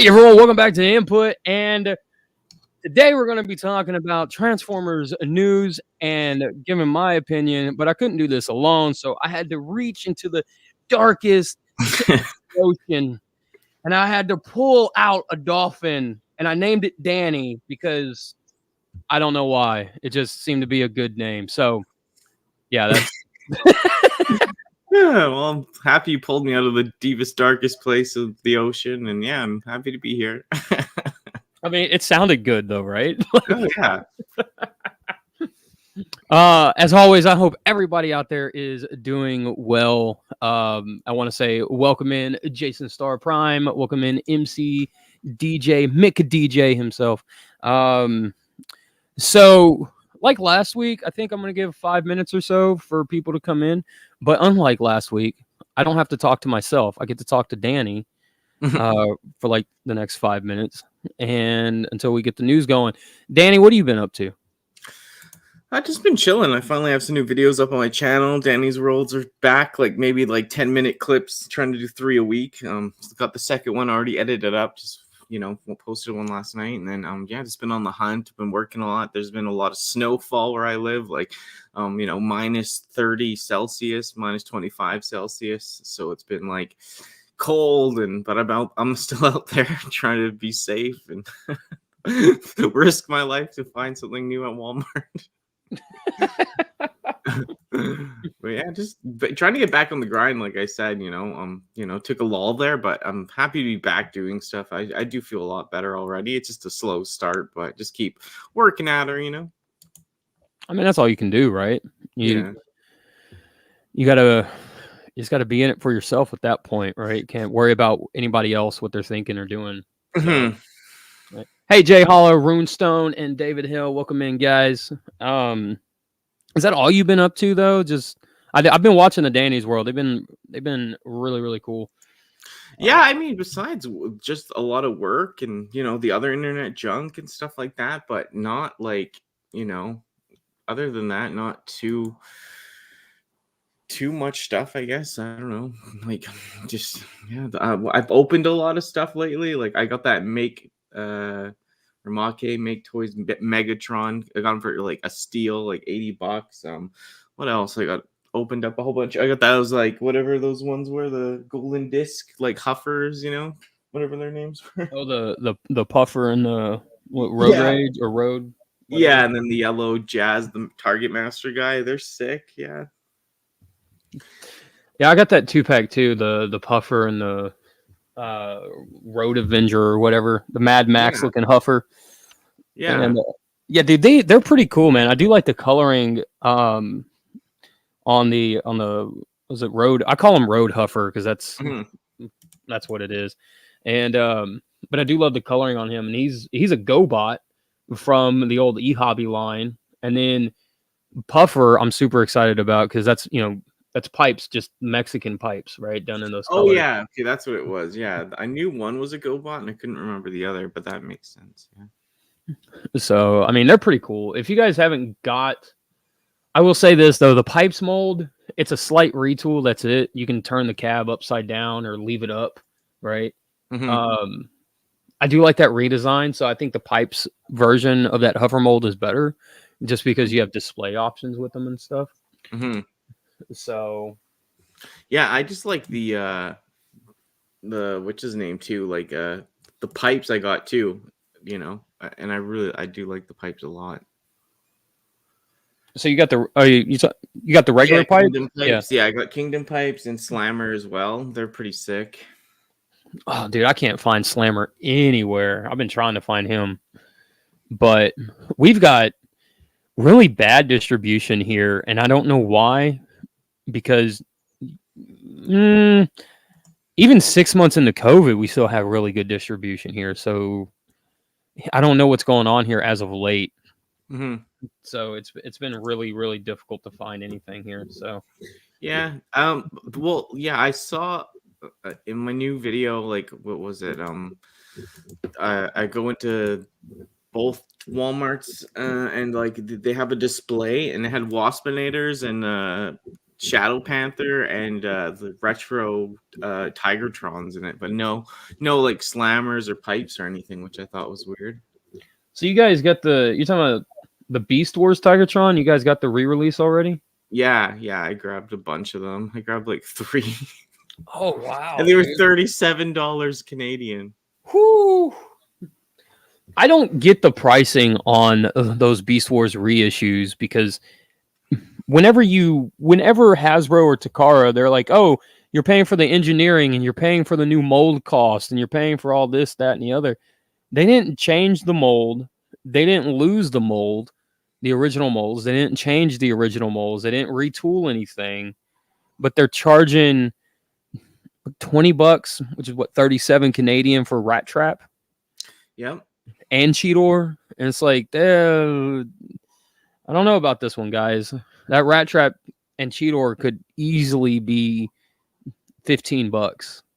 Hey everyone, welcome back to Input, and today we're going to be talking about Transformers news and giving my opinion, but I couldn't do this alone, so I had to reach into the darkest ocean, and I had to pull out a dolphin, and I named it Danny because I don't know why. It just seemed to be a good name. So, yeah, that's Yeah, well, I'm happy you pulled me out of the deepest, darkest place of the ocean, and yeah, I'm happy to be here. I mean, it sounded good though, right? Oh yeah. As always, I hope everybody out there is doing well. I want to say welcome in Jason Star Prime, welcome in MC DJ Mick DJ himself. So like last week, I think I'm gonna give 5 minutes or so for people to come in. But unlike last week, I don't have to talk to myself. I get to talk to Danny for like the next 5 minutes, and until we get the news going. Danny, what have you been up to? I've just been chilling. I finally have some new videos up on my channel. Danny's Worlds are back, like maybe like 10-minute clips, trying to do 3 a week. Got the second one already edited up, just posted one last night, and then just been on the hunt, been working a lot. There's been a lot of snowfall where I live, like minus 30 Celsius, minus 25 Celsius. So it's been like cold, but I'm still out there trying to be safe and risk my life to find something new at Walmart. But yeah, just trying to get back on the grind. Like I said, took a lull there, but I'm happy to be back doing stuff. I do feel a lot better already. It's just a slow start, but just keep working at her. I mean, that's all you can do, right? You just gotta be in it for yourself at that point, right? You can't worry about anybody else, what they're thinking or doing. So, right. Hey, Jay Hollow, Runestone, and David Hill, welcome in, guys. Is that all you've been up to though? Just I've been watching the Danny's World. They've been really, really cool. Yeah, I mean, besides just a lot of work and the other internet junk and stuff like that, but not like other than that, not too much stuff, I guess. I don't know. Like, just I've opened a lot of stuff lately. Like, I got that Make Toys Megatron. I got him for like a steal, like $80. What else? I got opened up a whole bunch. I got those like whatever those ones were, the golden disc like huffers, whatever their names were. Oh, the puffer and the road rage or road. Whatever. Yeah, and then the yellow jazz, the Target Master guy. They're sick. Yeah. Yeah, I got that 2-pack too. The puffer and the Road Avenger or whatever, the Mad Max looking huffer. Yeah. And, yeah, dude, they're pretty cool, man. I do like the coloring on the was it road? I call him Road Huffer because that's what it is. And but I do love the coloring on him, and he's a GoBot from the old eHobby line. And then Puffer, I'm super excited about because that's that's pipes, just Mexican pipes, right? Done in those colors. Oh, yeah. Okay, that's what it was. Yeah. I knew one was a GoBot and I couldn't remember the other, but that makes sense. Yeah. So, I mean, they're pretty cool. If you guys haven't got, I will say this, though, the pipes mold, it's a slight retool. That's it. You can turn the cab upside down or leave it up, right? Mm-hmm. I do like that redesign. So I think the pipes version of that hover mold is better just because you have display options with them and stuff. Mm-hmm. So, yeah, I just like the what's his name too, like the pipes I got too, and I do like the pipes a lot. So you got the you got the regular pipes? Yeah, I got Kingdom pipes and Slammer as well. They're pretty sick. Oh, dude, I can't find Slammer anywhere. I've been trying to find him, but we've got really bad distribution here, and I don't know why. Because even 6 months into COVID, we still have really good distribution here. So I don't know what's going on here as of late. Mm-hmm. So it's been really, really difficult to find anything here. So yeah, well, yeah, I saw in my new video, like what was it? I go into both Walmarts and like they have a display and it had Waspinators and Shadow Panther and the retro Tigertrons in it, but no like slammers or pipes or anything, which I thought was weird. So you guys got you're talking about the Beast Wars Tigertron? You guys got the re-release already? Yeah, I grabbed a bunch of them. I grabbed like 3. Oh wow! And they were $37 Canadian. Whoo! I don't get the pricing on those Beast Wars reissues because whenever Hasbro or Takara, they're like, oh, you're paying for the engineering and you're paying for the new mold cost and you're paying for all this, that, and the other. They didn't change the mold. They didn't lose the mold, the original molds. They didn't change the original molds. They didn't retool anything, but they're charging $20, which is what, 37 Canadian for Rat Trap. Yep. And Cheetor. And it's like, I don't know about this one, guys. That Rat Trap and Cheetor could easily be $15,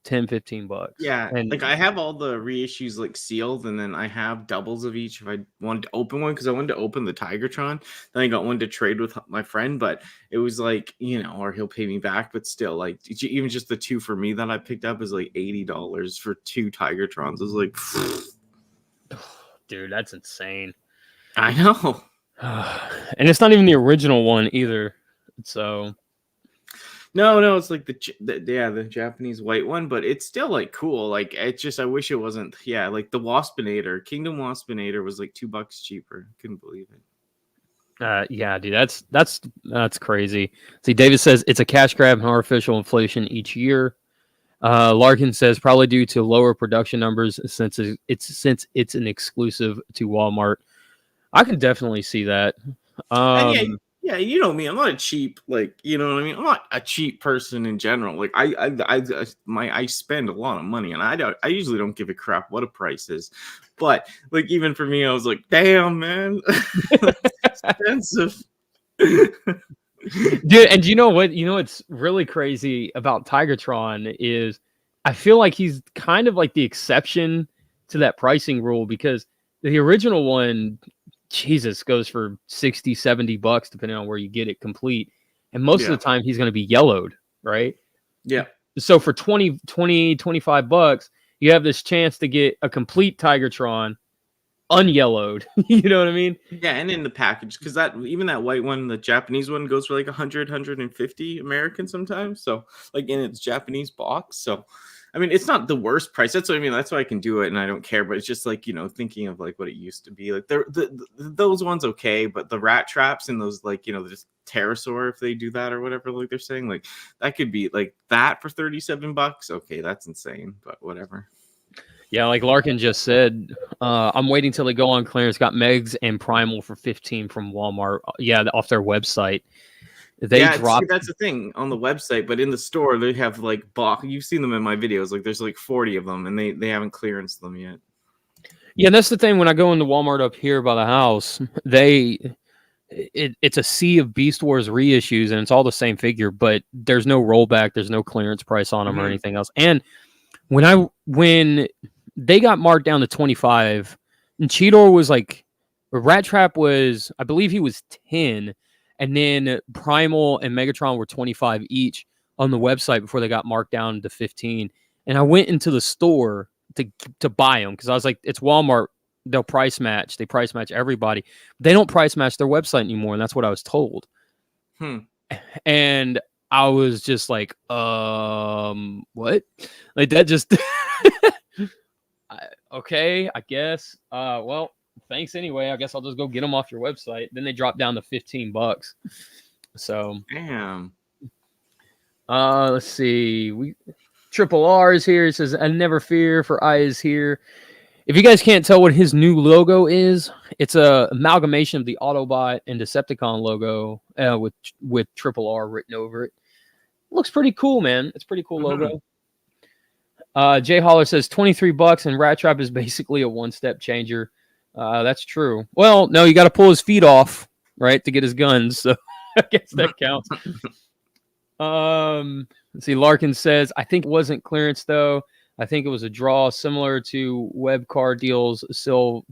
$10-15. Yeah, and like I have all the reissues like sealed, and then I have doubles of each if I wanted to open one, because I wanted to open the Tigertron. Then I got one to trade with my friend, but it was like, or he'll pay me back, but still, like even just the 2 for me that I picked up is like $80 for 2 Tigertrons. I was like, dude, that's insane. I know. And it's not even the original one either. So no, it's like the Japanese white one, but it's still like cool. Like it's just, I wish it wasn't. Yeah, like the Waspinator, Kingdom Waspinator was like $2 cheaper. Couldn't believe it. Yeah, dude, that's crazy. See, David says it's a cash grab and artificial inflation each year. Larkin says probably due to lower production numbers since it's an exclusive to Walmart. I can definitely see that. Yeah, you know me. I'm not a cheap, like, you know what I mean. I'm not a cheap person in general. Like I spend a lot of money, and I usually don't give a crap what a price is. But like even for me, I was like, damn, man, expensive. Dude, and you know what? You know what's really crazy about Tigertron is I feel like he's kind of like the exception to that pricing rule, because the original one, Jesus, goes for $60-$70 depending on where you get it complete. And most of the time he's going to be yellowed, right? Yeah. So for $25, you have this chance to get a complete Tigertron unyellowed. You know what I mean? Yeah, and in the package, because even that white one, the Japanese one, goes for like 150 American sometimes. So like in its Japanese box. So I mean, it's not the worst price. That's what I mean. That's why I can do it, and I don't care. But it's just like, thinking of like what it used to be. Like those ones okay, but the Rat Traps and those, like, just Pterosaur, if they do that or whatever, like they're saying, like that could be like that for $37. Okay, that's insane, but whatever. Yeah, like Larkin just said, I'm waiting till they go on clearance. Got Megs and Primal for $15 from Walmart. Yeah, off their website. Dropped. That's the thing on the website, but in the store they have like you've seen them in my videos. Like there's like 40 of them, and they haven't clearanced them yet. Yeah, that's the thing. When I go into Walmart up here by the house, it's a sea of Beast Wars reissues, and it's all the same figure, but there's no rollback, there's no clearance price on them or anything else. And when they got marked down to 25, and Cheetor was like, Rat Trap was, I believe he was 10, and then Primal and Megatron were 25 each on the website before they got marked down to 15. And I went into the store to buy them because I was like, it's Walmart. They'll price match. They price match everybody. They don't price match their website anymore, and that's what I was told. And I was just like, what? Like that just... okay, I guess. Well, thanks anyway. I guess I'll just go get them off your website. Then they dropped down to $15. So damn. Let's see. Triple R is here. It says, "I never fear, for I is here." If you guys can't tell what his new logo is, it's a amalgamation of the Autobot and Decepticon logo with Triple R written over it. Looks pretty cool, man. It's a pretty cool logo. Jay Holler says $23, and Rat Trap is basically a one-step changer. That's true. Well, no, you got to pull his feet off, right, to get his guns. So I guess that counts. Let's see. Larkin says, I think it wasn't clearance though. I think it was a draw similar to web car deals. Sell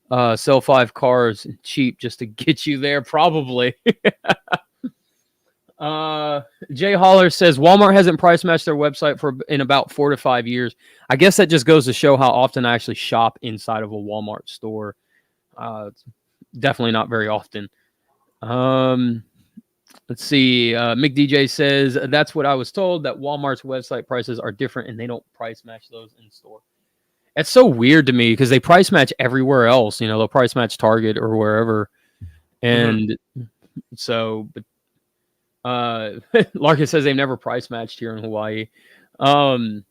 5 cars cheap just to get you there, probably. Jay Holler says Walmart hasn't price matched their website in about 4 to 5 years. I guess that just goes to show how often I actually shop inside of a Walmart store. Definitely not very often. Let's see. Mick DJ says that's what I was told, that Walmart's website prices are different and they don't price match those in store. It's so weird to me because they price match everywhere else. You know, they'll price match Target or wherever. And so, but Larkin says they've never price matched here in Hawaii. So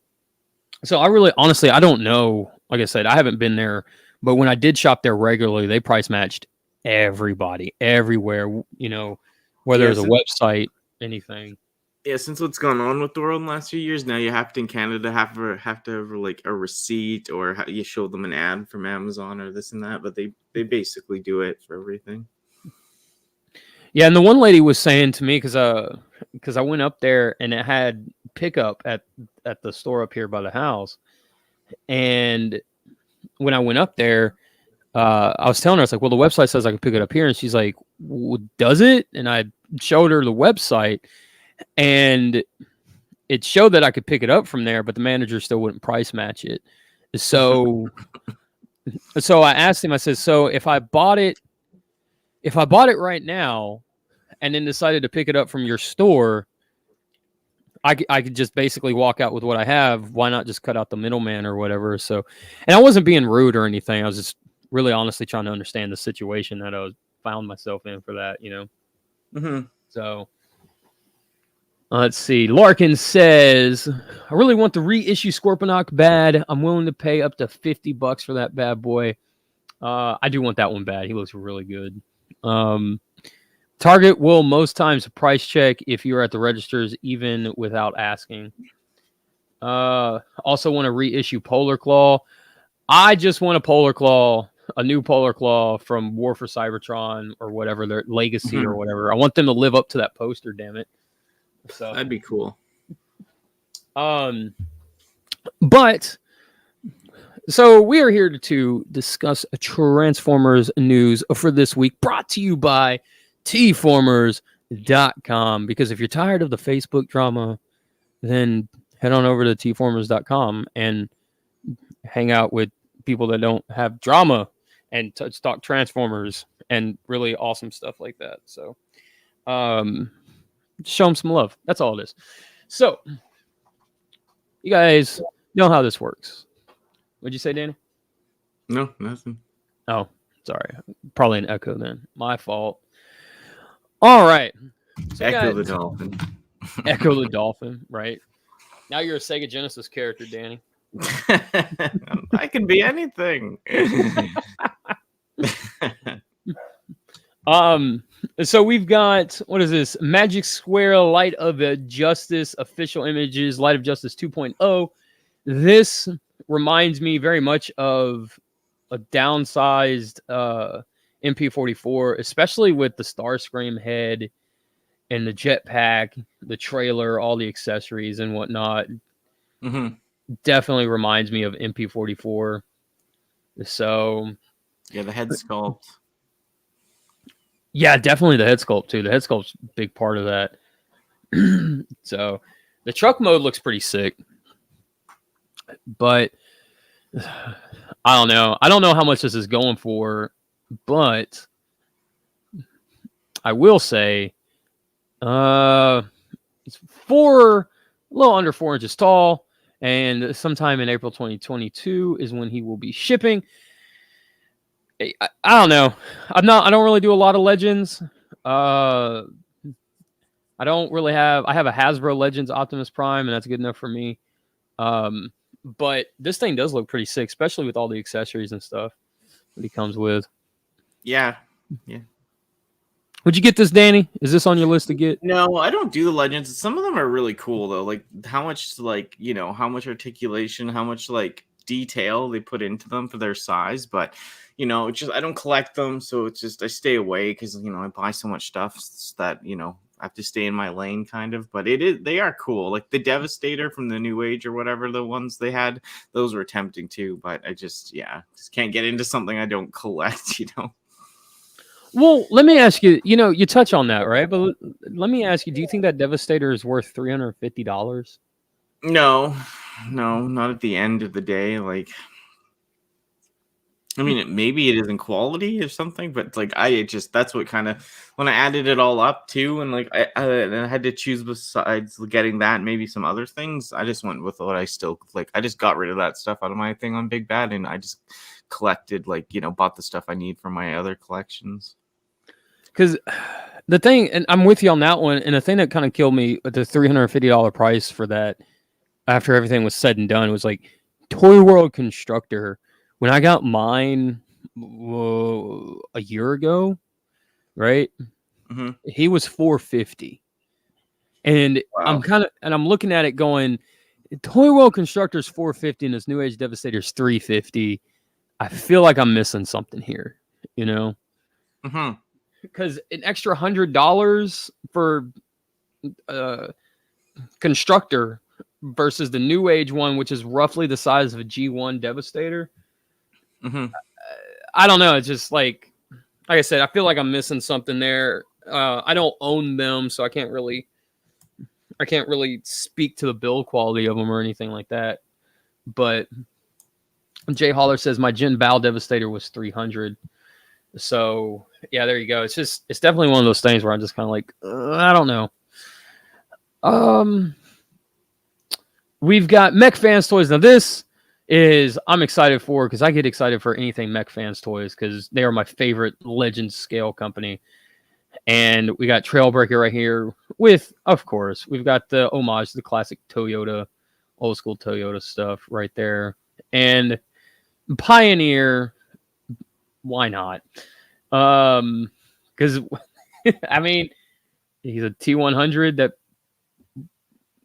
I really, honestly, I don't know. Like I said, I haven't been there, but when I did shop there regularly, they price matched everybody, everywhere, you know, whether it's a website, anything. Yeah, since what's gone on with the world in the last few years, now you have to, in Canada, have to have like a receipt, or you show them an ad from Amazon or this and that, but they basically do it for everything. Yeah, and the one lady was saying to me, because I went up there and it had pickup at the store up here by the house, and when I went up there, I was telling her, I was like, well, the website says I can pick it up here, and she's like, well, does it? And I showed her the website, and it showed that I could pick it up from there, but the manager still wouldn't price match it. So I asked him, I said, so if I bought it right now and then decided to pick it up from your store, I could just basically walk out with what I have. Why not just cut out the middleman or whatever? So, and I wasn't being rude or anything. I was just really honestly trying to understand the situation that I found myself in for that, you know? So let's see. Larkin says, I really want the reissue Scorponok bad. I'm willing to pay up to $50 for that bad boy. I do want that one bad. He looks really good. Target will most times price check if you're at the registers, even without asking. Also want to reissue Polar Claw. I just want a new Polar Claw from War for Cybertron or whatever, their Legacy or whatever. I want them to live up to that poster, damn it. So that'd be cool. But so we are here to discuss Transformers news for this week, brought to you by tformers.com. Because if you're tired of the Facebook drama, then head on over to tformers.com and hang out with people that don't have drama and talk Transformers and really awesome stuff like that. So show them some love. That's all it is. So you guys know how this works. What'd you say, Danny? No, nothing. Oh, sorry. Probably an echo then. My fault. All right. So Echo the Dolphin. Echo the Dolphin, right? Now you're a Sega Genesis character, Danny. I can be anything. So we've got, what is this? Magic Square Light of Justice official images, Light of Justice 2.0. This reminds me very much of a downsized MP44, especially with the Starscream head and the jetpack, the trailer, all the accessories and whatnot. Definitely reminds me of MP44. So yeah, the head sculpt. Yeah, definitely the head sculpt too. The head sculpt's a big part of that. So the truck mode looks pretty sick. But I don't know. I don't know how much this is going for, but I will say it's a little under 4 inches tall, and sometime in April 2022 is when he will be shipping. I don't know. I don't really do a lot of Legends. I don't really have. I have a Hasbro Legends Optimus Prime, and that's good enough for me. But this thing does look pretty sick, especially with all the accessories and stuff that he comes with. Yeah. Would you get this, Danny? Is this on your list to get? No, I don't do the Legends. Some of them are really cool though. Like how much, how much articulation, how much detail they put into them for their size. But it's just I don't collect them, so it's just I stay away because I buy so much stuff that I have to stay in my lane kind of. But they are cool. Like the Devastator from the New Age or whatever the ones they had, those were tempting too. But I just can't get into something I don't collect. Well, let me ask you. You know, you touch on that, right? But let me ask you: do you think that Devastator is worth $350? No, no, not at the end of the day. Like, I mean, maybe it isn't quality or something, but like that's what kind of when I added it all up too, and like I had to choose besides getting that and maybe some other things. I just went with what I still like. I just got rid of that stuff out of my thing on Big Bad, and I just collected bought the stuff I need for my other collections. Because the thing, and I'm with you on that one, and the thing that kind of killed me at the $350 price for that, after everything was said and done, was like Toy World Constructor. When I got mine a year ago, right? Mm-hmm. He was $450, and Wow. I'm looking at it going, Toy World Constructor's $450 and this New Age Devastator's $350. I feel like I'm missing something here, you know? Mm-hmm. Because an extra $100 for Constructor versus the New Age one, which is roughly the size of a G1 Devastator. Mm-hmm. I don't know. It's just like I said, I feel like I'm missing something there. I don't own them, so I can't really speak to the build quality of them or anything like that. But Jay Holler says my Jin Bao Devastator was 300. So yeah, there you go. It's definitely one of those things where I'm just kind of like, I don't know. We've got Mech Fans Toys. Now this is I'm excited for because I get excited for anything Mech Fans Toys because they are my favorite Legend scale company. And we got Trailbreaker right here with, of course, we've got the homage to the classic Toyota, old school Toyota stuff right there. And Pioneer, why not? Because I mean, he's a T100 that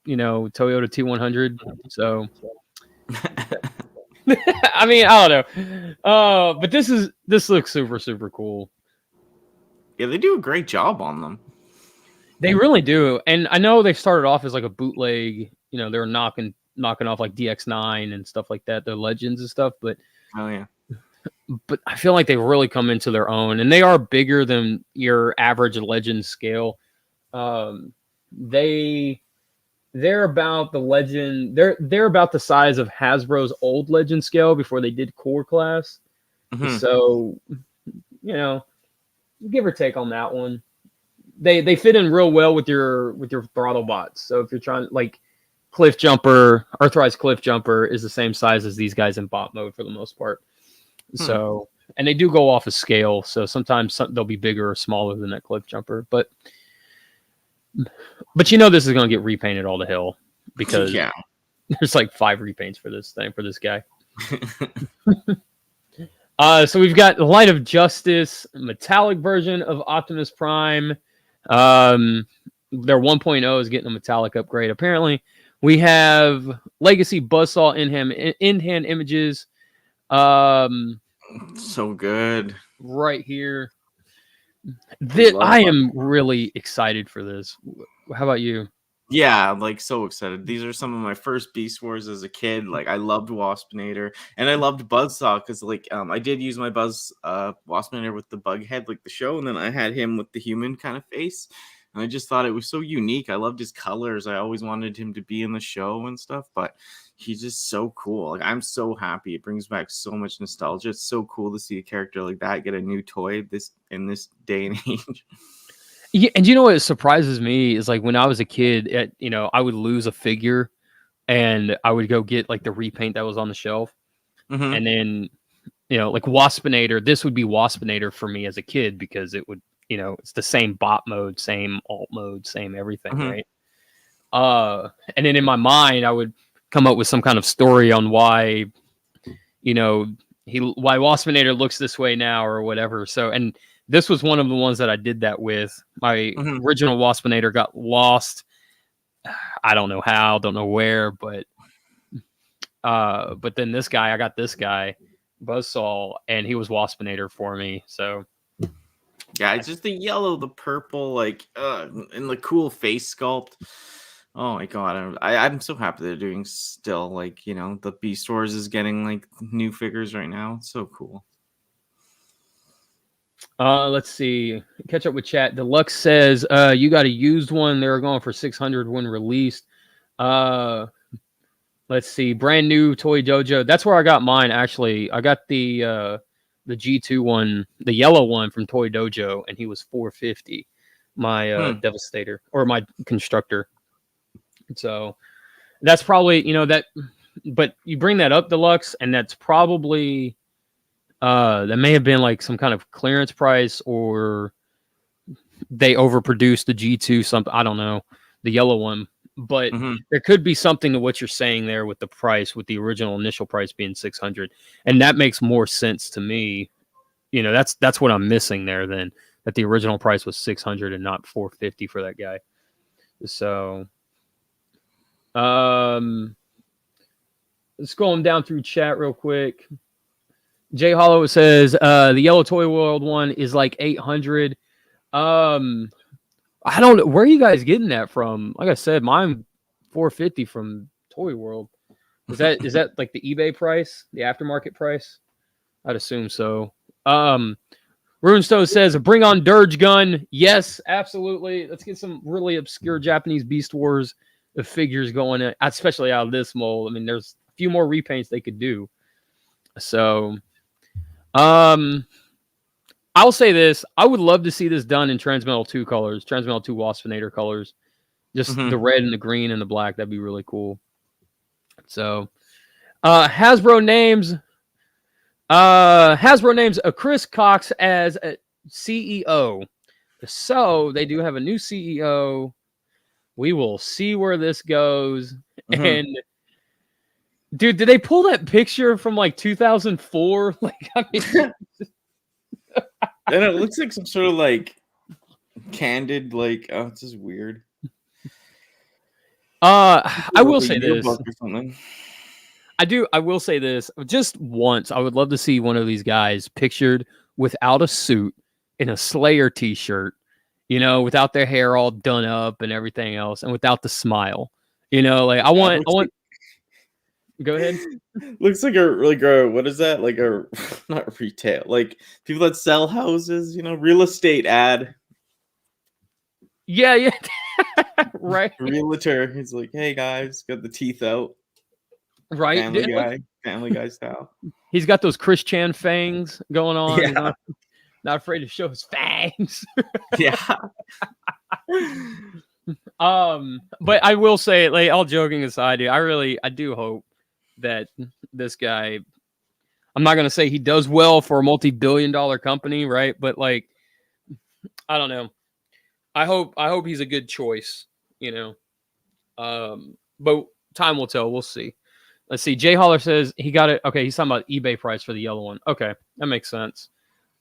Toyota T100. So I mean, I don't know. But this looks super, super cool. Yeah, they do a great job on them. They really do. And I know they started off as like a bootleg, they were knocking off like DX9 and stuff like that, the Legends and stuff, but oh yeah. But I feel like they've really come into their own, and they are bigger than your average Legend scale. They're about the Legend. They're about the size of Hasbro's old Legend scale before they did core class. Mm-hmm. So, give or take on that one. They fit in real well with your throttle bots. So if you're trying like Cliff Jumper, Earthrise Cliff Jumper is the same size as these guys in bot mode for the most part. So, and they do go off a scale. So sometimes they'll be bigger or smaller than that Cliff Jumper. But this is going to get repainted all to hell because there's like 5 repaints for this thing, for this guy. So we've got the Light of Justice, metallic version of Optimus Prime. Their 1.0 is getting a metallic upgrade, apparently. We have Legacy Buzzsaw in-hand images. So good. Right here. I am really excited for this. How about you? Yeah, I'm like so excited. These are some of my first Beast Wars as a kid. Like I loved Waspinator and I loved Buzzsaw because I did use my Waspinator with the bug head like the show, and then I had him with the human kind of face. And I just thought it was so unique. I loved his colors. I always wanted him to be in the show and stuff, but he's just so cool. Like I'm so happy. It brings back so much nostalgia. It's so cool to see a character like that get a new toy in this day and age. Yeah, and what surprises me is like when I was a kid, I would lose a figure, and I would go get like the repaint that was on the shelf, and then like Waspinator. This would be Waspinator for me as a kid because it would. It's the same bot mode, same alt mode, same everything, right? And then in my mind, I would come up with some kind of story on why, why Waspinator looks this way now or whatever. So, and this was one of the ones that I did that with. My original Waspinator got lost. I don't know how, don't know where, but then I got this guy, Buzzsaw, and he was Waspinator for me. So. Yeah, it's just the yellow, the purple, and the cool face sculpt. Oh my god, I'm so happy they're doing still the Beast Wars is getting like new figures right now. It's so cool. Let's see. Catch up with chat. Deluxe says, you got a used one. They were going for 600 when released. Let's see. Brand new Toy Dojo. That's where I got mine. Actually, I got the G2 one, the yellow one from Toy Dojo, and he was 450. My Devastator or my Constructor. So that's probably that. But you bring that up, Deluxe, and that's probably. That may have been like some kind of clearance price, or they overproduced the G2 something. I don't know, the yellow one, but there could be something to what you're saying there with the price, with the original initial price being 600, and that makes more sense to me. That's what I'm missing there. Then that the original price was 600 and not 450 for that guy. So, scrolling down through chat real quick. Jay Hollow says the Yellow Toy World one is like 800. I don't know where are you guys getting that from. Like I said, mine 450 from Toy World. Is that like the eBay price, the aftermarket price? I'd assume so. Runestone says bring on Dirge Gun. Yes, absolutely. Let's get some really obscure Japanese Beast Wars figures going, especially out of this mold. I mean, there's a few more repaints they could do. So. I'll say this. I would love to see this done in Transmetal 2 colors, Transmetal 2 Waspinator colors. Just the red and the green and the black. That'd be really cool. So, Hasbro names a Chris Cox as a CEO. So, they do have a new CEO. We will see where this goes. And dude, did they pull that picture from like 2004? Like, I mean, and it looks like some sort of like candid, like it's just weird. I will say this. I will say this. Just once, I would love to see one of these guys pictured without a suit in a Slayer t-shirt, without their hair all done up and everything else, and without the smile. Like I want. Go ahead. Looks like what is that? Like not retail, like people that sell houses, real estate ad. Yeah. Right. Realtor. He's like, hey guys, got the teeth out. Right. Family guy style. He's got those Chris Chan fangs going on. Yeah. Not afraid to show his fangs. Yeah. But I will say, like, all joking aside, I do hope that this guy, I'm not going to say he does well for a multi-billion-dollar company, right? But like, I don't know. I hope he's a good choice, but time will tell. We'll see. Let's see. Jay Holler says he got it. Okay. He's talking about eBay price for the yellow one. Okay. That makes sense.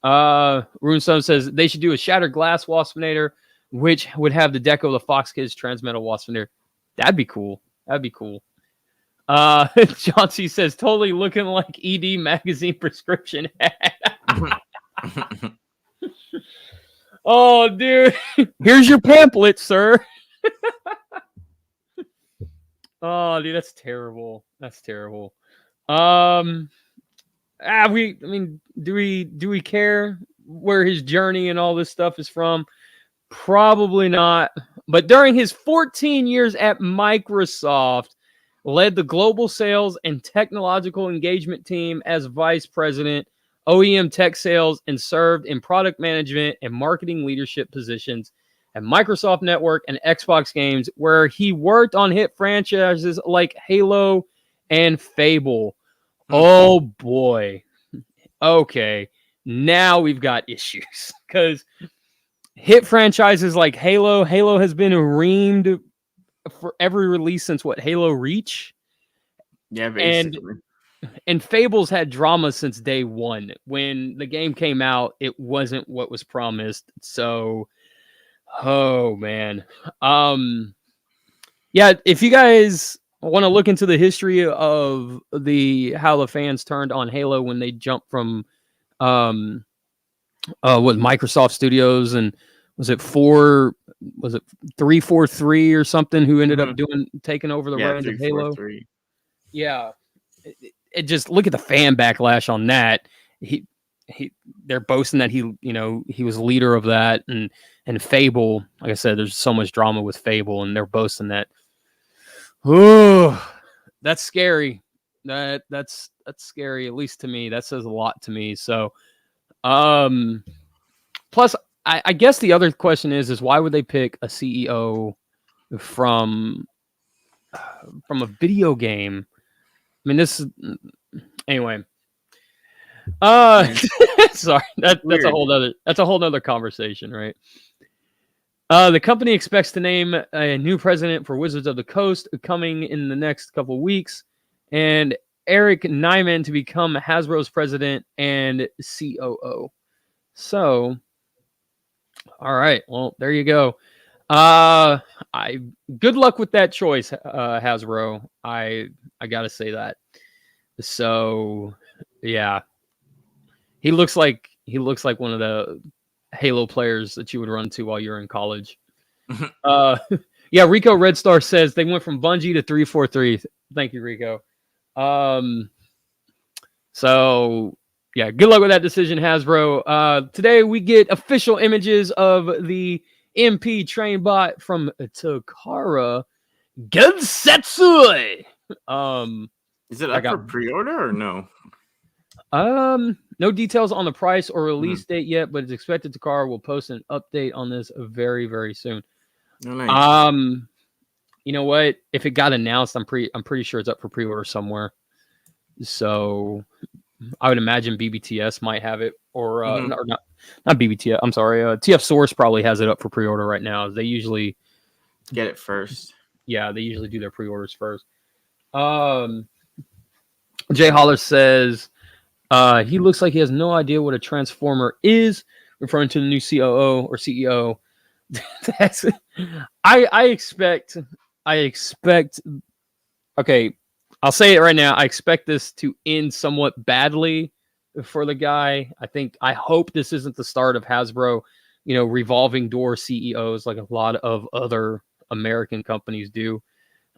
Runestone says they should do a shattered glass Waspinator, which would have the deco of the Fox Kids Transmetal Waspinator. That'd be cool. John C says totally looking like ED magazine prescription ad. Oh, dude. Here's your pamphlet, sir. Oh, dude, that's terrible. Do we care where his journey and all this stuff is from? Probably not. But during his 14 years at Microsoft, led the global sales and technological engagement team as vice president, OEM tech sales, and served in product management and marketing leadership positions at Microsoft Network and Xbox Games, where he worked on hit franchises like Halo and Fable. Oh boy. Okay. Now we've got issues because hit franchises like Halo has been reamed for every release since Halo Reach. Yeah, basically. And Fable's had drama since day one. When the game came out, it wasn't what was promised. So, oh man. Yeah, if you guys want to look into the history of how the fans turned on Halo when they jumped from Microsoft Studios, and was it 343 or something who ended up taking over the reins of Halo? Yeah. It just look at the fan backlash on that. they're boasting that he was leader of that, and Fable. Like I said, there's so much drama with Fable, and they're boasting that. Oh, that's scary. That's scary, at least to me. That says a lot to me. So, plus, I guess the other question is why would they pick a CEO from a video game? I mean, this is anyway. Sorry, that's a whole other conversation, right? The company expects to name a new president for Wizards of the Coast coming in the next couple of weeks, and Eric Nyman to become Hasbro's president and COO. So, all right, well, there you go. Good luck with that choice, Hasbro. I gotta say that. So, yeah, he looks like one of the Halo players that you would run to while you're in college. Yeah, Rico Red Star says they went from Bungie to 343. Thank you, Rico. So yeah, good luck with that decision, Hasbro. Today we get official images of the MP train bot from Takara Gensetsui. Is it up for pre-order or no? No details on the price or release date yet, but it's expected Takara will post an update on this very, very soon. Oh, nice. You know what? If it got announced, I'm pretty sure it's up for pre-order somewhere. So I would imagine BBTS might have it, or not BBTS. I'm sorry. TF Source probably has it up for pre-order right now. They usually get it first. Yeah, they usually do their pre-orders first. Jay Holler says he looks like he has no idea what a transformer is, referring to the new COO or CEO. That's I expect. Okay, I'll say it right now. I expect this to end somewhat badly for the guy. I hope this isn't the start of Hasbro, revolving door CEOs like a lot of other American companies do.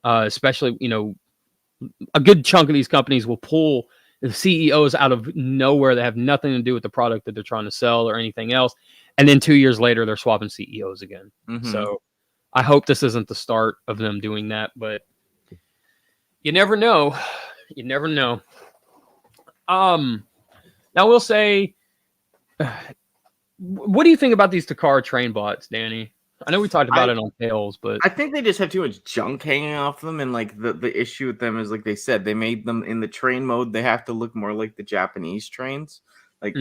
Especially, a good chunk of these companies will pull the CEOs out of nowhere that have nothing to do with the product that they're trying to sell or anything else. And then 2 years later, they're swapping CEOs again. So I hope this isn't the start of them doing that, but you never know. You never know. Now we'll say, what do you think about these Takara train bots, Danny? I know we talked about it on Tales, but I think they just have too much junk hanging off them, and like the issue with them is, like they said, they made them in the train mode. They have to look more like the Japanese trains, like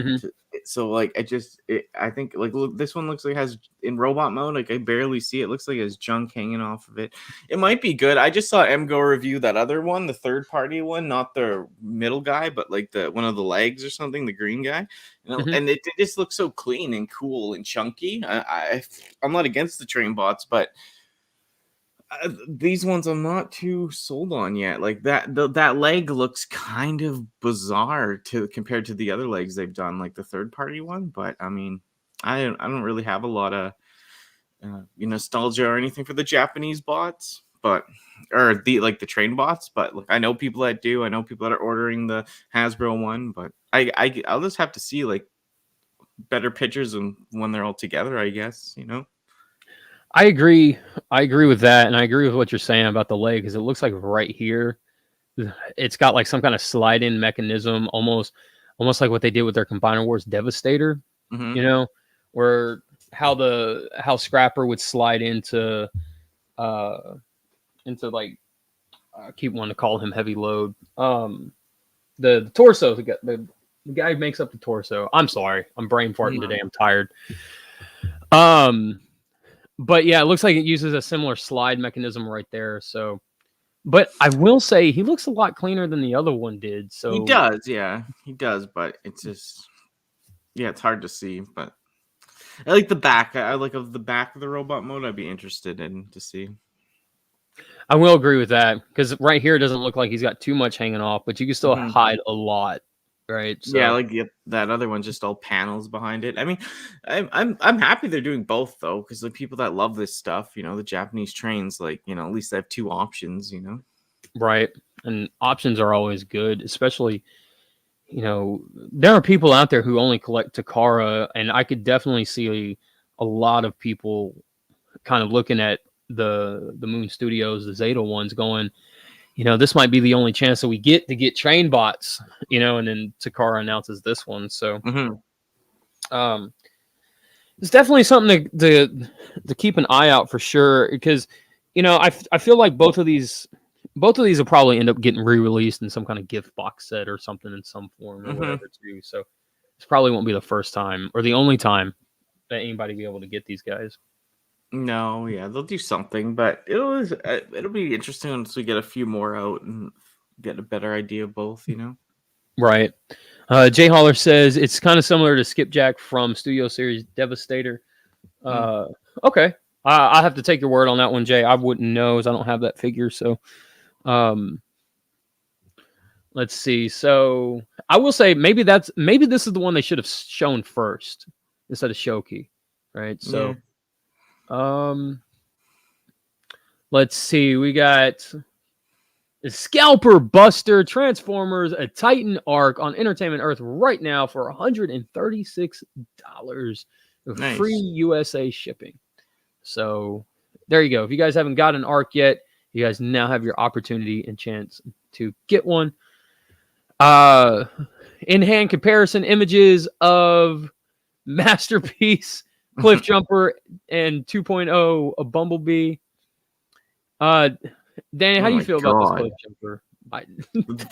so. Like I think like look, this one looks like it has in robot mode. Like I barely see it. Looks like it has junk hanging off of it. It might be good. I just saw MGO review that other one, the third party one, not the middle guy, but like the one of the legs or something, the green guy. And it just looks so clean and cool and chunky. I'm not against the train bots, but these ones I'm not too sold on yet. Like that leg looks kind of bizarre compared to the other legs they've done, like the third party one. But I mean, I don't really have a lot of nostalgia or anything for the Japanese bots, or the train bots. But look, I know people that do. I know people that are ordering the Hasbro one, but I'll just have to see like better pictures when they're all together, I guess. I agree with that, and I agree with what you're saying about the leg, because it looks like right here it's got like some kind of slide-in mechanism, almost like what they did with their Combiner Wars Devastator. Where how Scrapper would slide into like, I keep wanting to call him Heavy Load. The torso, the guy who makes up the torso. I'm sorry, I'm brain farting today. I'm tired. But yeah, it looks like it uses a similar slide mechanism right there. So, but I will say he looks a lot cleaner than the other one did. So he does, yeah, he does. But it's just, it's hard to see. But I like the back. I like of the back of the robot mode. I'd be interested in to see. I will agree with that, because right here it doesn't look like he's got too much hanging off, but you can still hide a lot, right? So, yeah, like that other one, just all panels behind it. I mean, I'm happy they're doing both though, because the people that love this stuff, the Japanese trains, like at least they have two options, Right, and options are always good, especially you know, there are people out there who only collect Takara, and I could definitely see a lot of people kind of looking at the Moon Studios, the Zeta ones, going, you know, this might be the only chance that we get to get train bots, you know, and then Takara announces this one. So it's definitely something to keep an eye out for sure, because, you know, I feel like both of these will probably end up getting re-released in some kind of gift box set or something in some form or whatever too. So this probably won't be the first time or the only time that anybody will be able to get these guys. No, yeah, they'll do something, but it'll be interesting once we get a few more out and get a better idea of both, you know? Right. Jay Holler says it's kind of similar to Skipjack from Studio Series Devastator. Okay. I'll have to take your word on that one, Jay. I wouldn't know, as I don't have that figure. So, let's see. So I will say maybe this is the one they should have shown first instead of Shoki, right? So, let's see. We got Scalper Buster Transformers, a Titan Arc on Entertainment Earth right now for $136 with free USA shipping. So there you go. If you guys haven't got an Arc yet, you guys now have your opportunity and chance to get one. In-hand comparison images of Masterpiece, Cliff Jumper, and 2.0 a Bumblebee. Danny, how do you feel about this Cliff Jumper?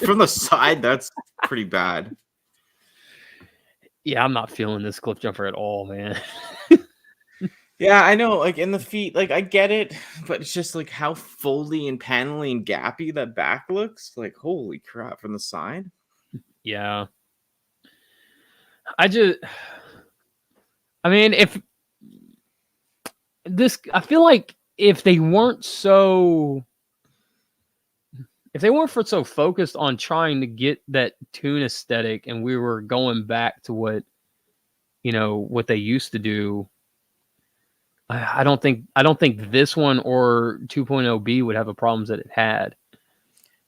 From the side, that's pretty bad. Yeah, I'm not feeling this Cliff Jumper at all, man. Yeah, I know. Like in the feet, like I get it, but it's just like how foldy and panely and gappy that back looks. Like, holy crap, from the side. Yeah. I mean, I feel like if they weren't so focused on trying to get that Toon aesthetic, and we were going back to what they used to do, I don't think this one or 2.0B would have the problems that it had.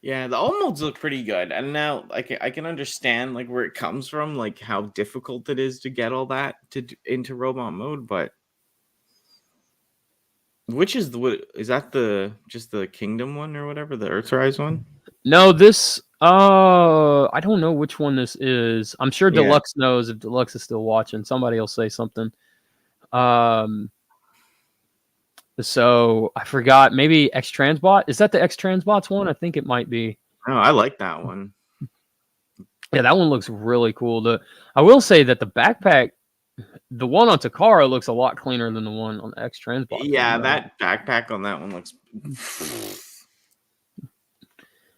Yeah, the old molds look pretty good, and now I can understand like where it comes from, like how difficult it is to get all that into robot mode. But which is just the Kingdom one or whatever, the Earthrise one? No, this I don't know which one this is. I'm sure Deluxe knows. If Deluxe is still watching, somebody will say something. So I forgot. Maybe X Transbot. Is that the X Transbots one? I think it might be. Oh, I like that one. Yeah, that one looks really cool. I will say that the backpack, the one on Takara, looks a lot cleaner than the one on the X Transbot. Yeah, that backpack on that one looks.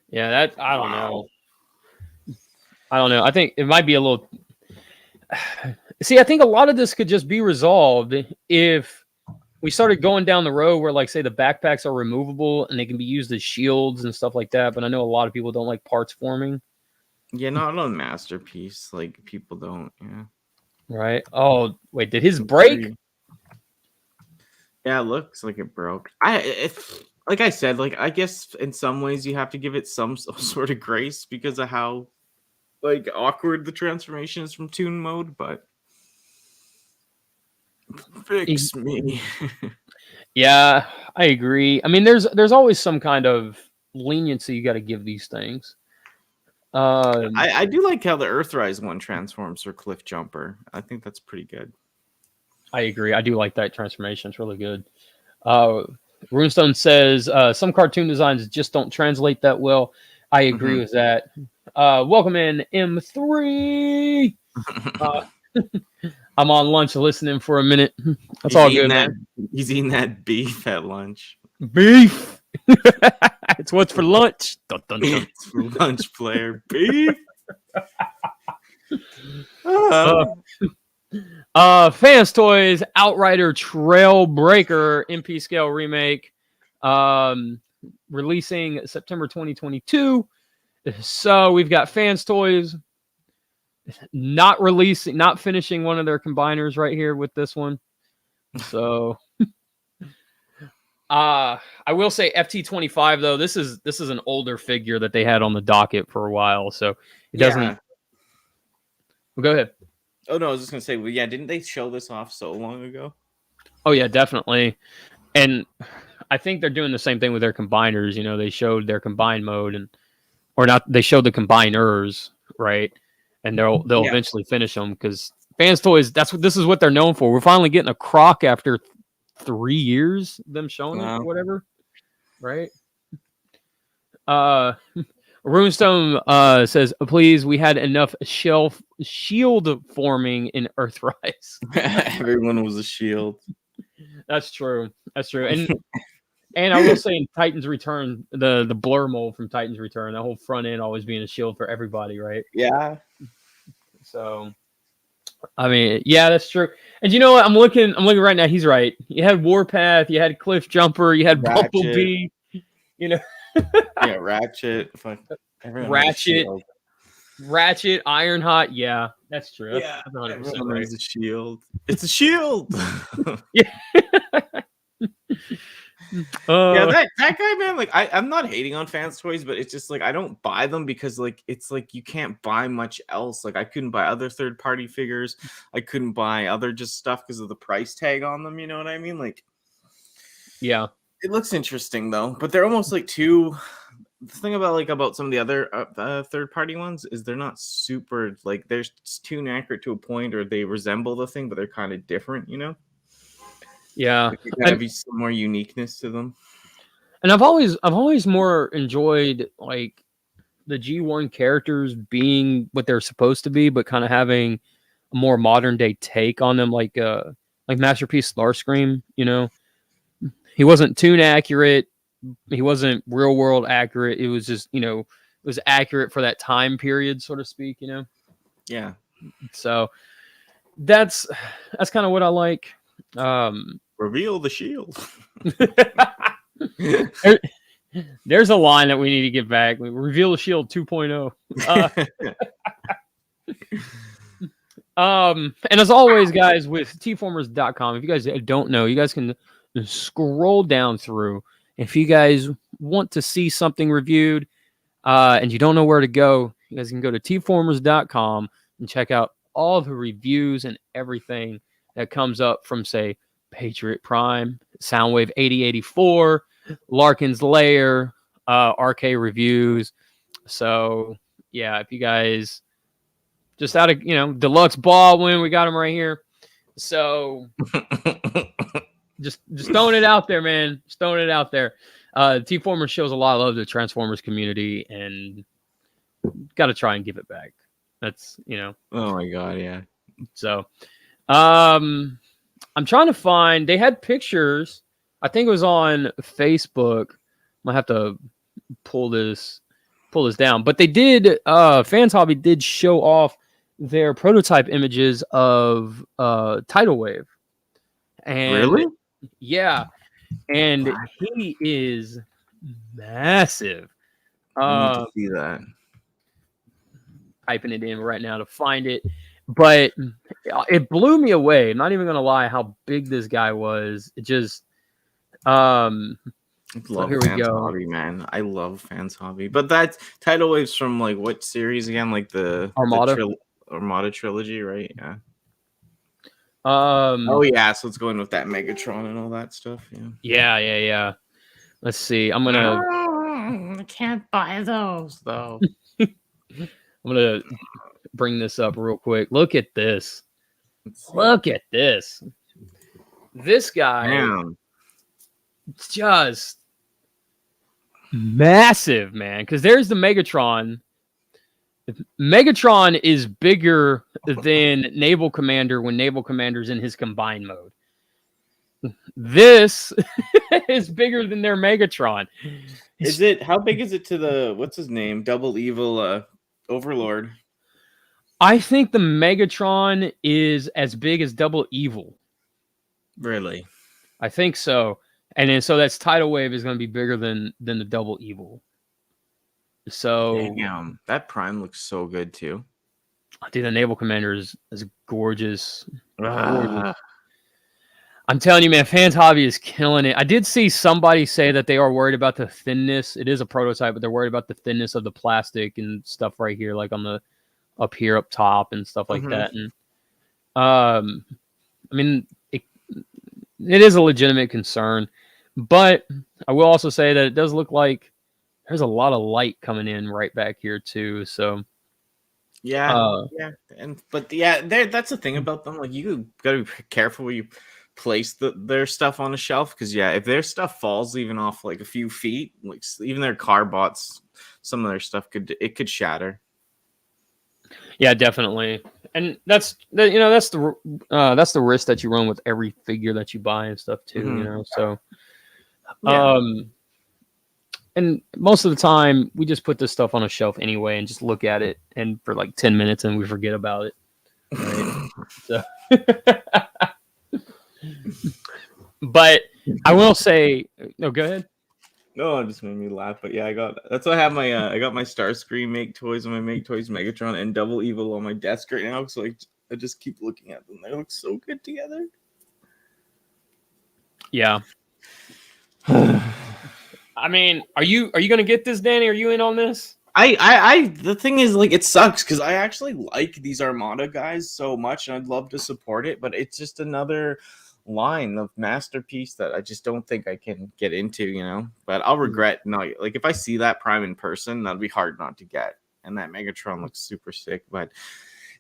Yeah, that I don't know. I don't know. I think it might be a little. See, I think a lot of this could just be resolved if we started going down the road where, like, say, the backpacks are removable and they can be used as shields and stuff like that. But I know a lot of people don't like parts forming. Yeah, not on Masterpiece. Like, people don't. Yeah. Right. Oh, wait. Did his break? Yeah, it looks like it broke. Like I said, like I guess in some ways you have to give it some sort of grace because of how like awkward the transformation is from Toon mode, but fix me. Yeah, I agree. I mean, there's always some kind of leniency you got to give these things. I do like how the Earthrise one transforms for Cliff Jumper. I think that's pretty good. I agree. I do like that transformation. It's really good. Runestone says some cartoon designs just don't translate that well. I agree with that. Welcome in, M3. I'm on lunch listening for a minute. That's all good, man. He's eating that beef at lunch. Beef. It's what's for lunch. Dun, dun, dun. It's for lunch, player. Beef. Fans Toys Outrider Trailbreaker MP scale remake, releasing September 2022. So we've got Fans Toys not finishing one of their combiners right here with this one. So I will say FT25 though, this is an older figure that they had on the docket for a while, so it doesn't Well, go ahead. Oh no, I was just gonna say, well, yeah, didn't they show this off so long ago? Oh yeah, definitely. And I think they're doing the same thing with their combiners. You know, they showed their combine mode or not. They showed the combiners, right? And they'll eventually finish them because Fans Toys. This is what they're known for. We're finally getting a Croc after 3 years. Them showing it, or whatever, right? Runestone says, please, we had enough shield forming in Earthrise. Everyone was a shield. That's true. And I will say in Titan's Return, the blur mold from Titan's Return, that whole front end always being a shield for everybody, right? Yeah. So, I mean, yeah, that's true. And you know what? I'm looking right now. He's right. You had Warpath, you had Cliff Jumper, you had Ratchet. Bumblebee. You know. Yeah, Ratchet. Ratchet, Ironheart. Yeah, that's true. Yeah, that's 100% everyone right. was a shield. It's a shield. Yeah. Yeah, that guy, man. Like, I'm not hating on Fans Toys, but it's just like I don't buy them because like it's like you can't buy much else. Like I couldn't buy other third-party figures. I couldn't buy other just stuff because of the price tag on them. You know what I mean? Like, yeah. It looks interesting though, but they're almost like too. The thing about some of the other third-party ones is they're not super like they're too inaccurate to a point, or they resemble the thing, but they're kind of different, you know. Yeah, like, there gotta be some more uniqueness to them. And I've always more enjoyed like the G1 characters being what they're supposed to be, but kind of having a more modern day take on them, like Masterpiece Starscream. You know, he wasn't tune accurate. He wasn't real world accurate. It was just, it was accurate for that time period, so to speak, Yeah. So that's kind of what I like. Reveal the shield. There's a line that we need to get back. Reveal the shield 2.0. And as always, guys, with tformers.com, if you guys don't know, you guys can scroll down through. If you guys want to see something reviewed and you don't know where to go, you guys can go to tformers.com and check out all the reviews and everything that comes up from, say, Patriot Prime, Soundwave 8084, Larkin's Lair, RK Reviews. So, yeah, if you guys just out of, Deluxe Baldwin, we got him right here. So, just throwing it out there, man. Just throwing it out there. T-Formers shows a lot of love to the Transformers community, and got to try and give it back. That's, Oh, my God, yeah. So, I'm trying to find, they had pictures. I think it was on Facebook. Might have to pull this down. But they did, Fans Hobby did show off their prototype images of Tidal Wave. And really? Yeah. And he is massive. I need to see that. Typing it in right now to find it. But it blew me away. I'm not even going to lie how big this guy was. It just... I love Fans Hobby, man. I love Fans Hobby. But that Tidal Wave's from, like, what series again? Like the Armada? Armada trilogy, right? Yeah. Oh, yeah. So it's going with that Megatron and all that stuff. Yeah. Let's see. I'm going to... I can't buy those, though. I'm going to bring this up real quick. Look at this. Look at this. This guy... Damn. Just massive, man. Because there's the Megatron. Megatron is bigger than Naval Commander when Naval Commander's in his combined mode. This is bigger than their Megatron. How big is it to the, what's his name? Double Evil Overlord? I think the Megatron is as big as Double Evil. Really? I think so. And then so that's Tidal Wave is going to be bigger than the Double Evil. So damn, that Prime looks so good too. Dude, the Naval Commander is gorgeous. Gorgeous. I'm telling you, man, Fans Hobby is killing it. I did see somebody say that they are worried about the thinness. It is a prototype, but they're worried about the thinness of the plastic and stuff right here, like on the up here, up top, and stuff like that. And I mean, it is a legitimate concern, but I will also say that it does look like there's a lot of light coming in right back here too. So yeah, that's the thing about them. Like, you gotta be careful where you place their stuff on a shelf, because if their stuff falls even off like a few feet, like even their car bots, some of their stuff could shatter. Yeah, definitely, and that's the risk that you run with every figure that you buy and stuff too. So and most of the time we just put this stuff on a shelf anyway and just look at it, and for like 10 minutes and we forget about it. Right? So but I will say, no, go ahead. No, it just made me laugh. But that's why I have my I got my Starscream Make Toys and my Make Toys Megatron and Double Evil on my desk right now. So I just keep looking at them. They look so good together. Yeah. I mean, are you gonna get this, Danny? Are you in on this? The thing is, like, it sucks because I actually like these Armada guys so much, and I'd love to support it, but it's just another line of masterpiece that I just don't think I can get into, But I'll regret not. Like, if I see that Prime in person, that'd be hard not to get. And that Megatron looks super sick, but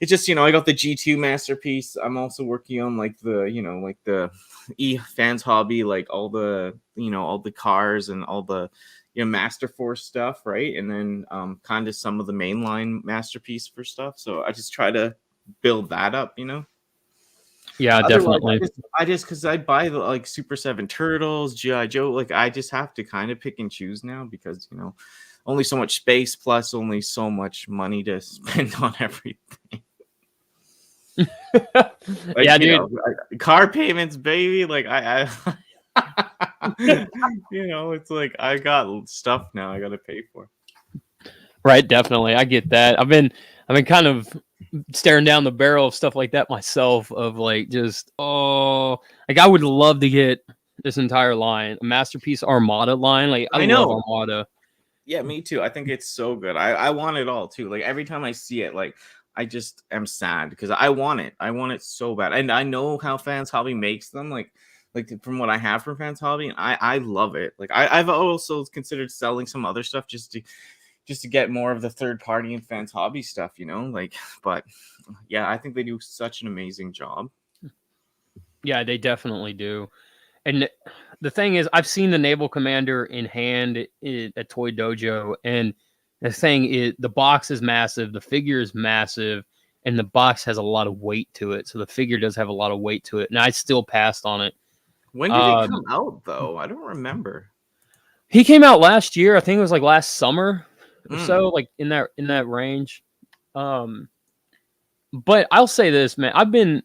it's just, I got the G2 masterpiece. I'm also working on like the fans hobby, like all the cars and all the Master Force stuff, right? And then kind of some of the mainline masterpiece for stuff. So I just try to build that up. Yeah, definitely. I just because I buy the like Super 7 Turtles, G.I. Joe, like I just have to kind of pick and choose now because only so much space plus only so much money to spend on everything. Like, yeah, dude. Car payments, baby. Like I it's like I got stuff now I got to pay for. Right, definitely. I get that. I've been kind of staring down the barrel of stuff like that myself, of like just like I would love to get this entire line, a Masterpiece Armada line. Like I love Armada. Yeah, me too. I think it's so good. I want it all too. Like every time I see it, like I just am sad because I want it. I want it so bad. And I know how Fans Hobby makes them. Like from what I have from Fans Hobby, and I love it. Like I've also considered selling some other stuff just to get more of the third party and Fans Hobby stuff, like, but yeah, I think they do such an amazing job. Yeah, they definitely do. And the thing is, I've seen the Naval Commander in hand at Toy Dojo, and the thing is, the box is massive, the figure is massive, and the box has a lot of weight to it. So the figure does have a lot of weight to it, and I still passed on it. When did it come out, though? I don't remember. He came out last year. I think it was like last summer or so, like in that range. But I'll say this, man. I've been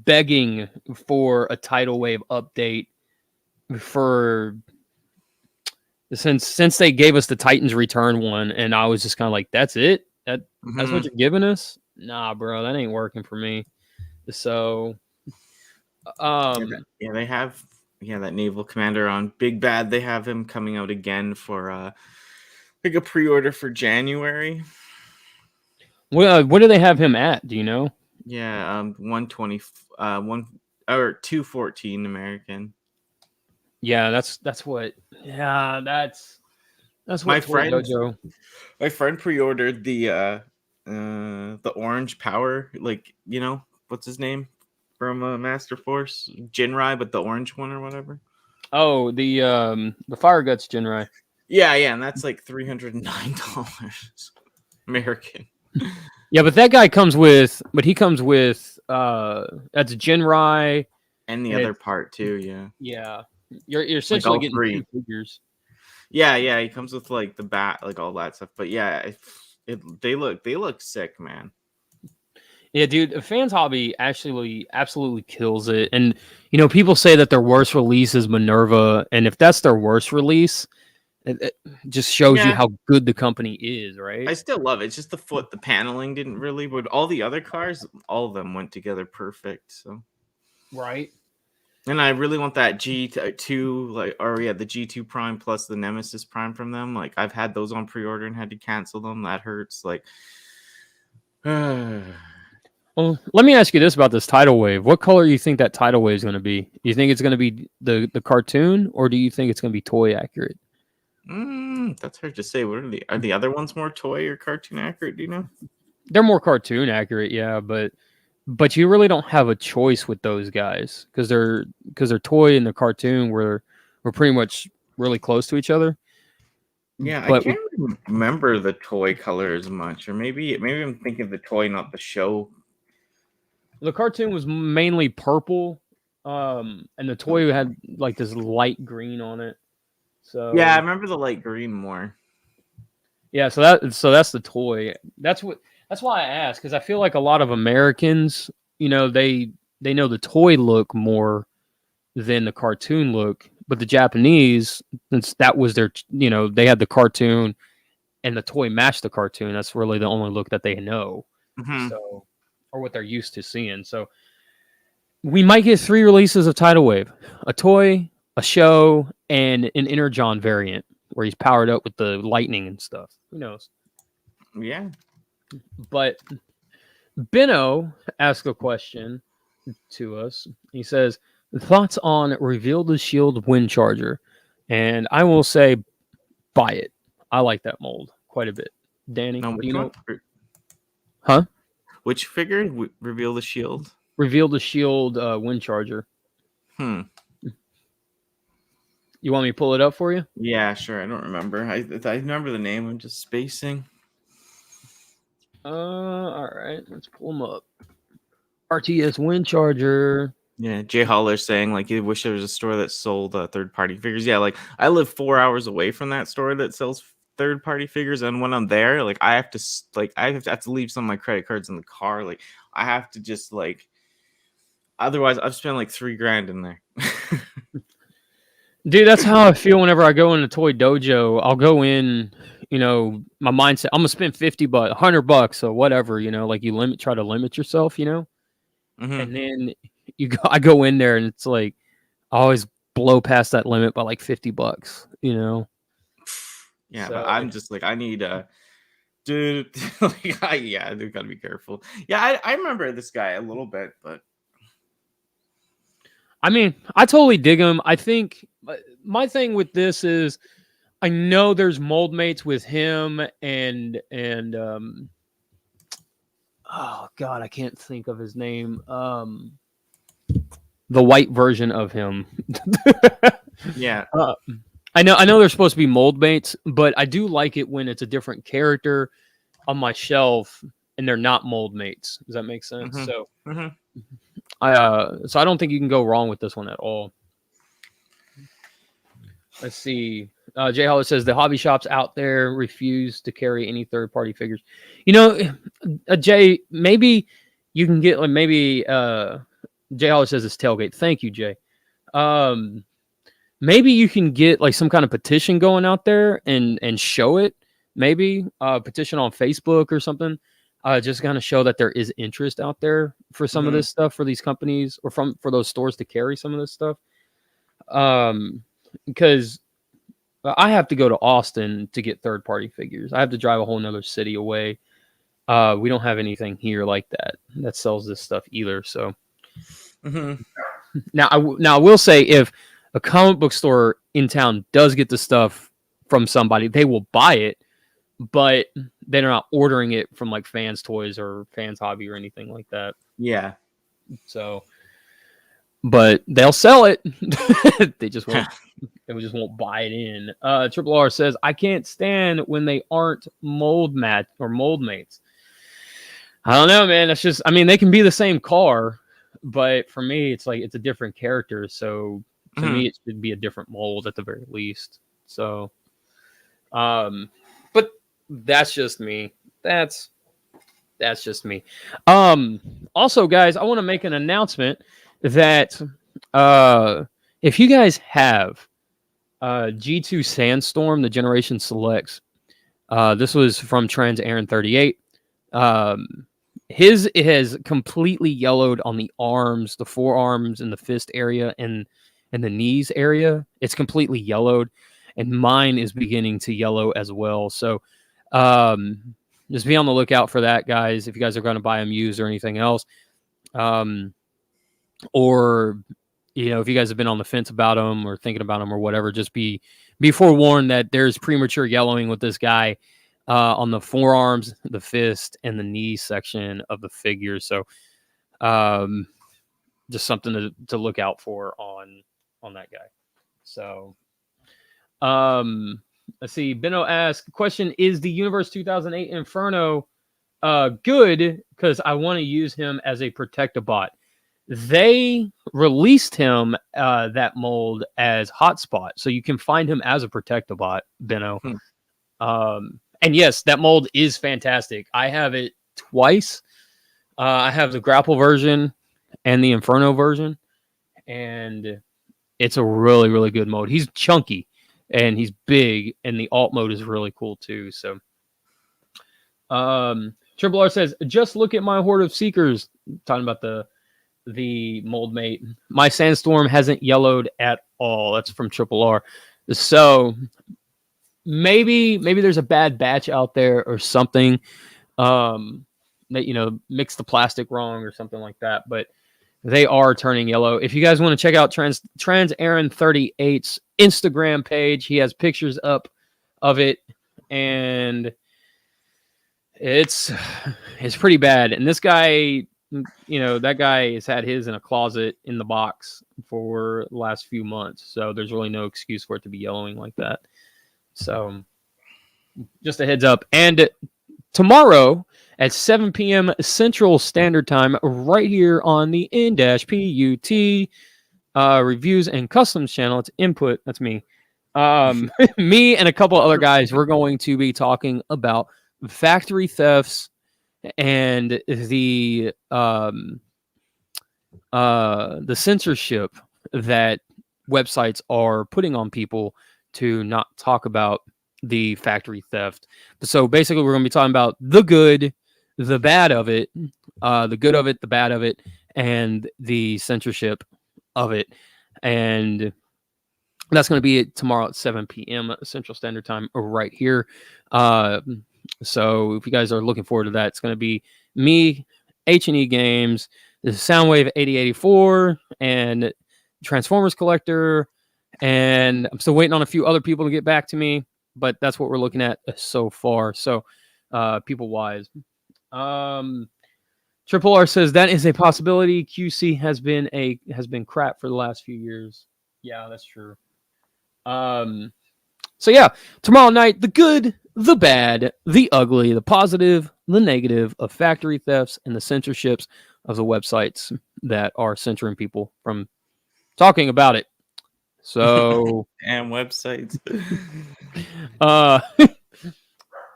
begging for a Tidal Wave update since they gave us the Titans Return one, and I was just kind of like, that's it? That's what you're giving us? Nah, bro, that ain't working for me. So they have that Naval Commander on Big Bad. They have him coming out again for like a pre-order for January. Well, what do they have him at? Do you know? Yeah, 120, 214 American. Yeah, that's what. Yeah, that's what my friend pre-ordered the orange power, like what's his name from Master Force, Jinrai, but the orange one or whatever. Oh, the Fire Guts Jinrai. Yeah, and that's like $309 American. Yeah, but that guy comes with, that's Jinrai and the other part too. Yeah. You're essentially like getting 2 figures. Yeah, he comes with like the bat, like all that stuff. But yeah, they look sick, man. Yeah, dude, Fans Hobby actually absolutely kills it. And people say that their worst release is Minerva, and if that's their worst release, it just shows you how good the company is, right? I still love it. It's just the paneling didn't really, but all the other cars, all of them went together perfect. So right. And I really want that G2, the G2 Prime plus the Nemesis Prime from them. Like, I've had those on pre-order and had to cancel them. That hurts. Like, Well, let me ask you this about this Tidal Wave. What color do you think that Tidal Wave is going to be? Do you think it's going to be the cartoon, or do you think it's going to be toy accurate? That's hard to say. What are the other ones more toy or cartoon accurate? Do you know? They're more cartoon accurate, yeah, but you really don't have a choice with those guys because they're toy and the cartoon were pretty much really close to each other. Yeah, I But can't remember the toy color as much, or maybe I'm thinking of the toy, not the show. the cartoon was mainly purple, and the toy had like this light green on it. So yeah, I remember the light green more. Yeah, so that's the toy. That's why I asked, because I feel like a lot of Americans, they know the toy look more than the cartoon look, but the Japanese, since that was their, they had the cartoon and the toy matched the cartoon. That's really the only look that they know. So, or what they're used to seeing. So we might get 3 releases of Tidal Wave: a toy, a show, and an Energon variant where he's powered up with the lightning and stuff. Who knows? Yeah. But Benno asked a question to us. He says, thoughts on Reveal the Shield Wind Charger? And I will say, buy it. I like that mold quite a bit. Danny, No, do you know? Huh? Which figure? Reveal the Shield? Reveal the Shield Wind Charger. You want me to pull it up for you? Yeah, sure. I don't remember. I remember the name. I'm just spacing. All right. Let's pull them up. RTS Wind Charger. Yeah, Jay Holler saying like he wish there was a store that sold third-party figures. Yeah, like I live 4 hours away from that store that sells third-party figures, and when I'm there, like I have to leave some of my credit cards in the car. Like I have to just like, otherwise I've spent like $3,000 in there. Dude, that's how I feel whenever I go in the toy dojo. I'll go in, my mindset, I'm gonna spend $50, $100 or whatever, like you try to limit yourself, and then I go in there and it's like I always blow past that limit by like $50, Yeah, so, but I'm just like, I need dude, like I gotta be careful. Yeah, I remember this guy a little bit, but I mean, I totally dig him. I think my thing with this is I know there's mold mates with him and oh god, I can't think of his name. The white version of him. yeah. I know they're supposed to be mold mates, but I do like it when it's a different character on my shelf and they're not mold mates. Does that make sense? So so I don't think you can go wrong with this one at all. Let's see. Jay Holler says the hobby shops out there refuse to carry any third-party figures. Jay, maybe you can get like maybe Jay Holler says it's tailgate. Thank you, Jay. Maybe you can get like some kind of petition going out there and show it. Maybe petition on Facebook or something. Just kind of show that there is interest out there for some of this stuff for these companies or for those stores to carry some of this stuff. Because I have to go to Austin to get third-party figures. I have to drive a whole nother city away. We don't have anything here like that sells this stuff either. So now I will say, if a comic book store in town does get the stuff from somebody, they will buy it, but they're not ordering it from like Fans Toys or Fans Hobby or anything like that. Yeah. So, but they'll sell it. They just won't. They just won't buy it in. Triple R says, I can't stand when they aren't mold mates. I don't know, man. That's just, I mean, they can be the same car, but for me, it's like it's a different character. So to me, it should be a different mold at the very least. So, but that's just me. That's just me. Also, guys, I want to make an announcement that if you guys have G2 Sandstorm, the Generation Selects, this was from Trans Aaron 38. His has completely yellowed on the arms, the forearms, and the fist area, and the knees area. It's completely yellowed, and mine is beginning to yellow as well. So just be on the lookout for that, guys. If you guys are going to buy them used or anything else, or if you guys have been on the fence about them or thinking about them or whatever, just be forewarned that there's premature yellowing with this guy on the forearms, the fist, and the knee section of the figure. So, just something to look out for on that guy. So, let's see. Benno asked, question, is the Universe 2008 Inferno good? Because I want to use him as a Protectobot. They released him, that mold, as Hotspot. So you can find him as a Protectobot, Benno. And yes, that mold is fantastic. I have it twice. I have the Grapple version and the Inferno version. And it's a really, really good mode. He's chunky and he's big, and the alt mode is really cool too. So, Triple R says, just look at my horde of Seekers. Talking about the mold mate. My Sandstorm hasn't yellowed at all. That's from Triple R. So maybe there's a bad batch out there or something, that mixed the plastic wrong or something like that. But they are turning yellow. If you guys want to check out Trans Aaron 38's Instagram page, he has pictures up of it, and it's pretty bad. And this guy, that guy has had his in a closet in the box for the last few months. So there's really no excuse for it to be yellowing like that. So just a heads up. And tomorrow at 7 p.m. Central Standard Time, right here on the N-PUT Reviews and Customs channel. It's Input. That's me. Me and a couple other guys, we're going to be talking about factory thefts and the censorship that websites are putting on people to not talk about the factory theft. So basically, we're going to be talking about the good, the bad of it, the good of it, the bad of it, and the censorship of it. And that's going to be tomorrow at 7 p.m. Central Standard Time right here. So if you guys are looking forward to that, it's going to be me, H&E Games, the Soundwave 8084, and Transformers Collector. And I'm still waiting on a few other people to get back to me, but that's what we're looking at so far. So people-wise. Triple R says that is a possibility. QC has been crap for the last few years. Yeah, that's true. So yeah, tomorrow night, the good, the bad, the ugly, the positive, the negative of factory thefts and the censorships of the websites that are censoring people from talking about it. So and websites.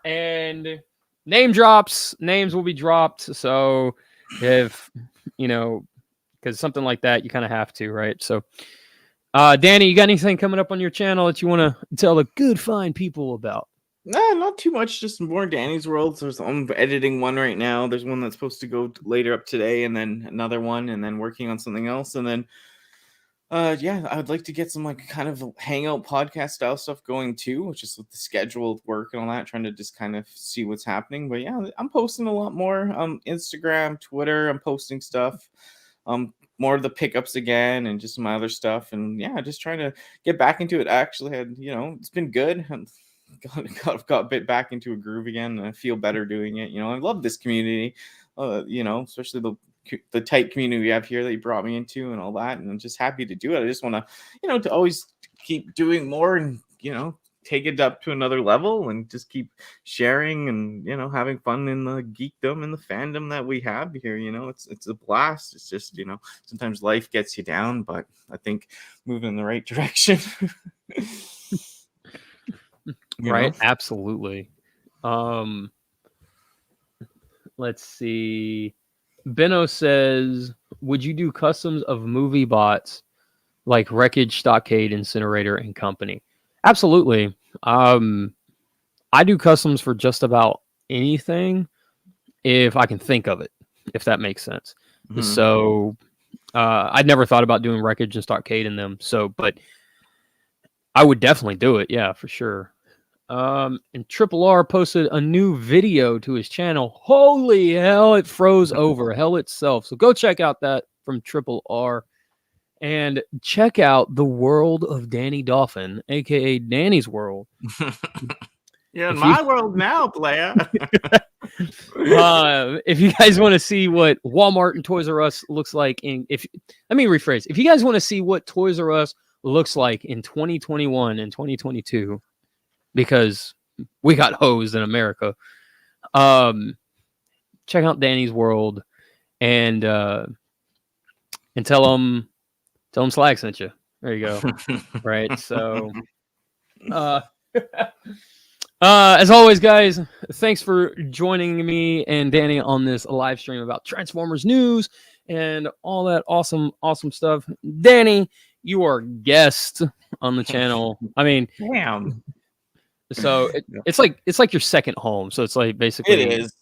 And names will be dropped. So if because something like that, you kind of have to, right? So Danny, you got anything coming up on your channel that you want to tell the good fine people about? No, not too much. Just more Danny's World. So I'm editing one right now. There's one that's supposed to go later up today, and then another one, and then working on something else. And then, yeah, I would like to get some kind of hangout podcast style stuff going too, which is with the scheduled work and all that, trying to just kind of see what's happening. But yeah, I'm posting a lot more. Instagram, Twitter, I'm posting stuff. More of the pickups again and just some other stuff. And yeah, just trying to get back into it. I actually had, it's been good. Got a bit back into a groove again, and I feel better doing it. I love this community, especially the tight community we have here that you brought me into and all that. And I'm just happy to do it. I just want to, to always keep doing more and, take it up to another level and just keep sharing and, having fun in the geekdom and the fandom that we have here. It's a blast. It's just, sometimes life gets you down, but I think moving in the right direction. Right. Absolutely. Let's see. Benno says, would you do customs of movie bots like Wreckage, Stockade, Incinerator, and Company? Absolutely. I do customs for just about anything if I can think of it, if that makes sense. Mm-hmm. So I'd never thought about doing Wreckage and Stockade in them. So, but I would definitely do it. Yeah, for sure. And Triple R posted a new video to his channel. Holy hell, it froze over hell itself. So go check out that from Triple R. And check out the world of Danny Dolphin, aka Danny's World. Yeah, in my world now, player. If you guys want to see what Walmart and Toys R Us looks like let me rephrase. If you guys want to see what Toys R Us looks like in 2021 and 2022, because we got hosed in America, check out Danny's World and tell them Slag sent you. There you go. Right. So as always, guys, thanks for joining me and Danny on this live stream about Transformers news and all that awesome stuff. Danny, you are guest on the channel. I mean, damn. So it's like your second home. So it's like basically it is.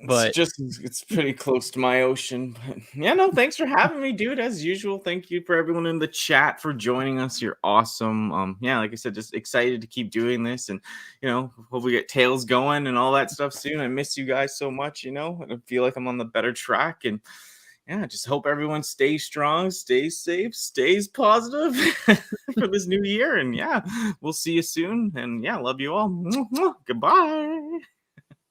But it's pretty close to my ocean. But yeah, no, thanks for having me, dude. As usual, thank you for everyone in the chat for joining us. You're awesome. Yeah, like I said, just excited to keep doing this, and hope we get Tails going and all that stuff soon. I miss you guys so much. And I feel like I'm on the better track, and yeah, just hope everyone stays strong, stays safe, stays positive for this new year. And yeah, we'll see you soon. And yeah, love you all. Goodbye.